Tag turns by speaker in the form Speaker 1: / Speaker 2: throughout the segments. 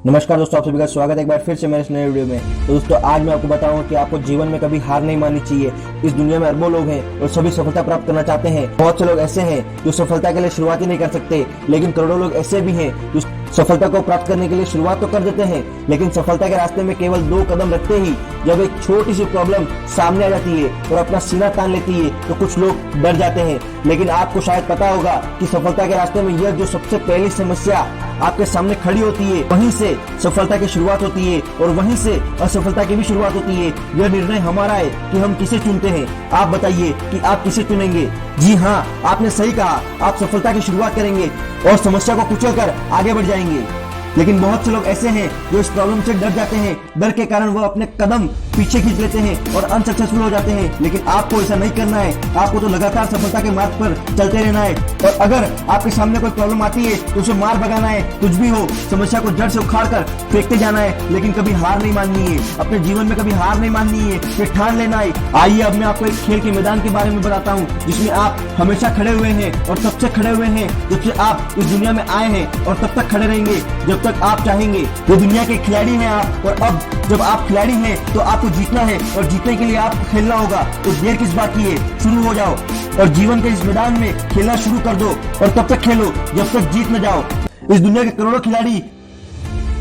Speaker 1: नमस्कार दोस्तों, आप सभी का स्वागत है एक बार फिर से मेरे इस नए वीडियो में। तो दोस्तों आज मैं आपको बताऊंगा कि आपको जीवन में कभी हार नहीं माननी चाहिए। इस दुनिया में अरबों लोग हैं और सभी सफलता प्राप्त करना चाहते हैं। बहुत से लोग ऐसे हैं जो सफलता के लिए शुरुआत ही नहीं कर सकते, लेकिन करोड़ों लोग ऐसे भी हैं जो सफलता को प्राप्त करने के लिए शुरुआत तो कर देते हैं, लेकिन सफलता के रास्ते में केवल 2 कदम रखते ही जब एक छोटी सी प्रॉब्लम सामने आ जाती है और अपना सीना तान लेती है तो कुछ लोग डर जाते हैं। लेकिन आपको शायद पता होगा कि सफलता के रास्ते में यह जो सबसे पहली समस्या आपके सामने खड़ी होती है, वहीं से सफलता की शुरुआत होती है और वहीं से असफलता की भी शुरुआत होती है। यह निर्णय हमारा है कि हम किसे चुनते हैं। आप बताइए कि आप किसे चुनेंगे। जी हाँ, आपने सही कहा, आप सफलता की शुरुआत करेंगे और समस्या को कुचलकर आगे बढ़ जाएंगे। लेकिन बहुत से लोग ऐसे हैं जो इस प्रॉब्लम से डर जाते हैं। डर के कारण वो अपने कदम पीछे खींच लेते हैं और अनसक्सेसफुल हो जाते हैं। लेकिन आपको ऐसा नहीं करना है, आपको तो लगातार सफलता के मार्ग पर चलते रहना है। और अगर आपके सामने कोई प्रॉब्लम आती है तो उसे मार भगाना है। कुछ भी हो, समस्या को जड़ से उखाड़ कर फेंकते जाना है, लेकिन कभी हार नहीं माननी है। अपने जीवन में कभी हार नहीं माननी है, फिर ठान लेना है। आइए अब मैं आपको एक खेल के मैदान के बारे में बताता हूँ, जिसमें आप हमेशा खड़े हुए हैं और तब से खड़े हुए हैं जब से आप इस दुनिया में आए हैं, और तब तक खड़े रहेंगे जब तक आप चाहेंगे। ये दुनिया के खिलाड़ी हैं आप, और अब जब आप खिलाड़ी हैं तो आपको जीतना है, और जीतने के लिए आपको खेलना होगा। तो देर किस बात की है, शुरू हो जाओ और जीवन के इस मैदान में खेलना शुरू कर दो, और तब तक खेलो जब तक जीत न जाओ। इस दुनिया के करोड़ों खिलाड़ी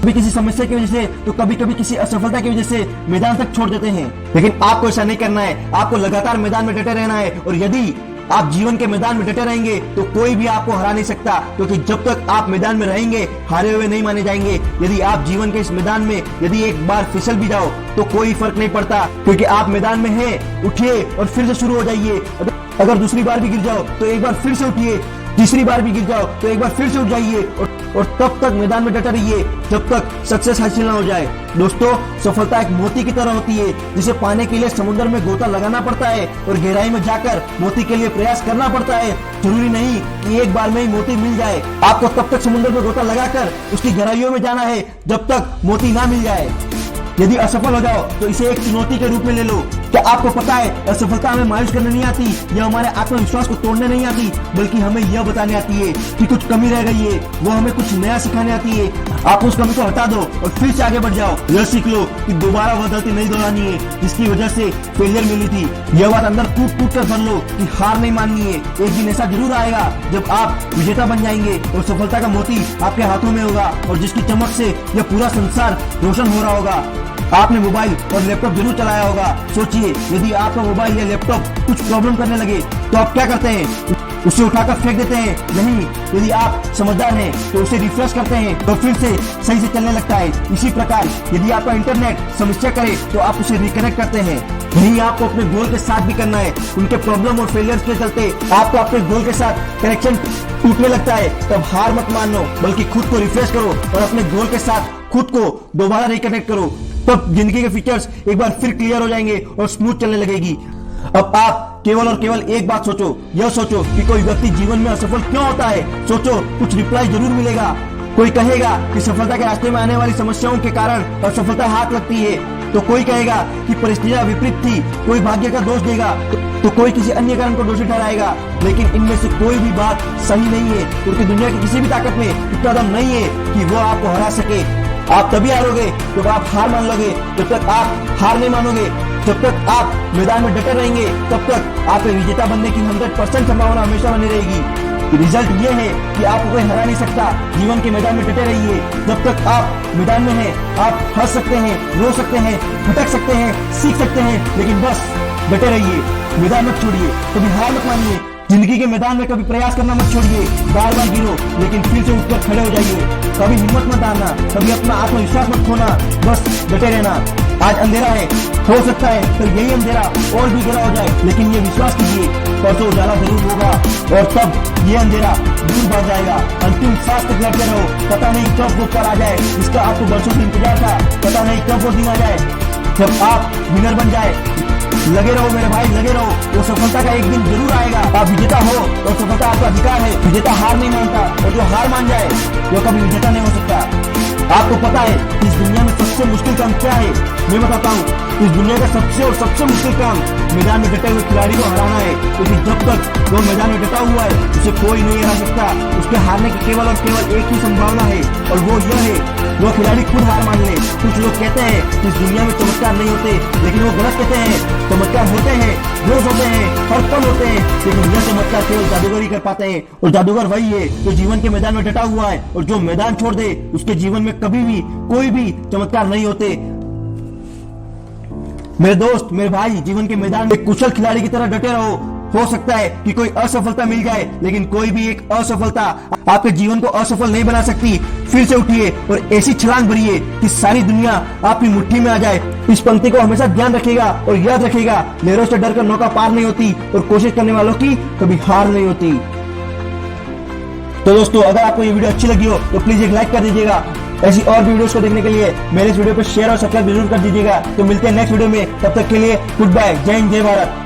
Speaker 1: कभी किसी समस्या की वजह से तो कभी कभी किसी असफलता की वजह से मैदान तक छोड़ देते हैं, लेकिन आपको ऐसा नहीं करना है। आपको लगातार मैदान में डटे रहना है, और यदि आप जीवन के मैदान में डटे रहेंगे तो कोई भी आपको हरा नहीं सकता, क्योंकि जब तक आप मैदान में रहेंगे हारे हुए नहीं माने जाएंगे। यदि आप जीवन के इस मैदान में यदि एक बार फिसल भी जाओ तो कोई फर्क नहीं पड़ता, क्योंकि आप मैदान में हैं। उठिए और फिर से शुरू हो जाइए। अगर दूसरी बार भी गिर जाओ तो एक बार फिर से उठिए, तीसरी बार भी गिर जाओ तो एक बार फिर से उठ जाइए, और तब तक मैदान में डटे रहिए जब तक सक्सेस हासिल ना हो जाए। दोस्तों, सफलता एक मोती की तरह होती है, जिसे पाने के लिए समुद्र में गोता लगाना पड़ता है और गहराई में जाकर मोती के लिए प्रयास करना पड़ता है। जरूरी नहीं कि एक बार में ही मोती मिल जाए। आपको तब तक समुद्र में गोता लगाकर उसकी गहराइयों में जाना है जब तक मोती ना मिल जाए। यदि असफल हो जाओ तो इसे एक चुनौती के रूप में ले लो। क्या आपको पता है, असफलता हमें मायूस करने नहीं आती, यह हमारे आत्मविश्वास को तोड़ने नहीं आती, बल्कि हमें यह बताने आती है कि कुछ कमी रह गई है। वो हमें कुछ नया सिखाने आती है। आप उस कमी को हटा दो और फिर से आगे बढ़ जाओ। यह सीख लो कि दोबारा वह गलती नहीं दोहरानी है जिसकी वजह से फेलियर मिली थी। यह बात अंदर टूट टूट कर भर लो कि हार नहीं माननी है। एक दिन ऐसा जरूर आएगा जब आप विजेता बन जाएंगे और सफलता का मोती आपके हाथों में होगा, और जिसकी चमक से यह पूरा संसार रोशन हो रहा होगा। आपने मोबाइल और लैपटॉप जरूर चलाया होगा। सोचिए, यदि आपका मोबाइल या लैपटॉप कुछ प्रॉब्लम करने लगे तो आप क्या करते हैं? उसे उठाकर फेंक देते हैं? नहीं, यदि आप समझदार हैं तो उसे रिफ्रेश करते हैं तो फिर से सही से चलने लगता है। इसी प्रकार यदि आपका इंटरनेट समस्या करे तो आप उसे रिकनेक्ट करते हैं। यही आपको अपने गोल के साथ भी करना है। उनके प्रॉब्लम और फेलियर्स के चलते आपको अपने गोल के साथ कनेक्शन टूटने लगता है, तब हार मत मानो, बल्कि खुद को रिफ्रेश करो और अपने गोल के साथ खुद को दोबारा रिकनेक्ट करो। तब जिंदगी के फीचर्स एक बार फिर क्लियर हो जाएंगे और स्मूथ चलने लगेगी। अब आप केवल और केवल एक बात सोचो, यह सोचो कि कोई व्यक्ति जीवन में असफल क्यों होता है। सोचो, कुछ रिप्लाई जरूर मिलेगा। कोई कहेगा कि सफलता के रास्ते में आने वाली समस्याओं के कारण असफलता हाथ लगती है, तो कोई कहेगा कि परिस्थितियां विपरीत थी, कोई भाग्य का दोष देगा, तो कोई किसी अन्य कारण को दोषी ठहराएगा। लेकिन इनमें से कोई भी बात सही नहीं है, क्योंकि दुनिया की किसी भी ताकत में इतना दम नहीं है कि वो आपको हरा सके। आप तभी हारोगे जब आप हार मान लोगे। जब तक आप हार नहीं मानोगे, जब तक आप मैदान में डटे रहेंगे, तब तक आप विजेता बनने की 100% संभावना हमेशा बनी रहेगी। रिजल्ट ये है कि आपको कोई हरा नहीं सकता। जीवन के मैदान में डटे रहिए। जब तक आप मैदान में हैं, आप हंस सकते हैं, रो सकते हैं, भटक सकते हैं, सीख सकते हैं, लेकिन बस डटे रहिए। मैदान मत छोड़िए, कभी हार मत मानिए। जिंदगी के मैदान में कभी प्रयास करना मत छोड़िए। बार बार गिरो, लेकिन फिर से उठकर खड़े हो जाइए। कभी हिम्मत मत हारना, कभी अपना आत्मविश्वास मत खोना, बस डटे रहना। आज अंधेरा है, हो सकता है तो यही अंधेरा और भी गहरा हो जाए, लेकिन ये विश्वास कीजिए, परसों उजाला जरूर होगा, और तब ये अंधेरा दूर भाग जाएगा। अंतिम सांस तक लड़ते रहो। पता नहीं कब वो पल आ जाए जिसका आपको बरसों से इंतजार था। पता नहीं कब वो दिन आ जाए जब आप विनर बन जाए। लगे रहो मेरे भाई, लगे रहो। वो सफलता का एक दिन जरूर आएगा। आप विजेता हो और सफलता आपका अधिकार है। विजेता हार नहीं मानता, और जो हार मान जाए वो कभी विजेता नहीं हो सकता। आपको पता है कि इस दुनिया में सबसे मुश्किल काम क्या है? मैं बताता हूँ। इस दुनिया का सबसे मुश्किल काम मैदान में डटे हुए खिलाड़ी को हराना है, क्योंकि जब तक वो मैदान में डटा हुआ है उसे कोई नहीं हरा सकता। उसके हारने की केवल और केवल एक ही संभावना है, और वो यह है वो खिलाड़ी खुद हार मान ले। कुछ लोग कहते हैं कि इस दुनिया में चमत्कार नहीं होते, लेकिन वो गलत कहते हैं। चमत्कार होते हैं, रोज होते हैं, हर पल होते हैं, लेकिन यह चमत्कार केवल जादूगर ही कर पाते हैं। और जादूगर वही है जो जीवन के मैदान में डटा हुआ है, और जो मैदान छोड़ दे उसके जीवन में कभी भी कोई भी चमत्कार नहीं होते। मेरे दोस्त, मेरे भाई, जीवन के मैदान में कुशल खिलाड़ी की तरह डटे रहो। हो सकता है कि कोई असफलता मिल जाए, लेकिन कोई भी एक असफलता आपके जीवन को असफल नहीं बना सकती। फिर से उठिए और ऐसी छलांग भरिए कि सारी दुनिया आपकी मुट्ठी में आ जाए। इस पंक्ति को हमेशा ध्यान रखिएगा और याद रखिएगा, लहरों से डरकर नौका पार नहीं होती, और कोशिश करने वालों की कभी हार नहीं होती। तो दोस्तों, अगर आपको ये वीडियो अच्छी लगी हो तो प्लीज एक लाइक कर दीजिएगा। ऐसी और वीडियोस को देखने के लिए मेरे इस वीडियो पर शेयर और सब्सक्राइब जरूर कर दीजिएगा। तो मिलते हैं नेक्स्ट वीडियो में, तब तक के लिए गुड बाय, जय हिंद, जय भारत।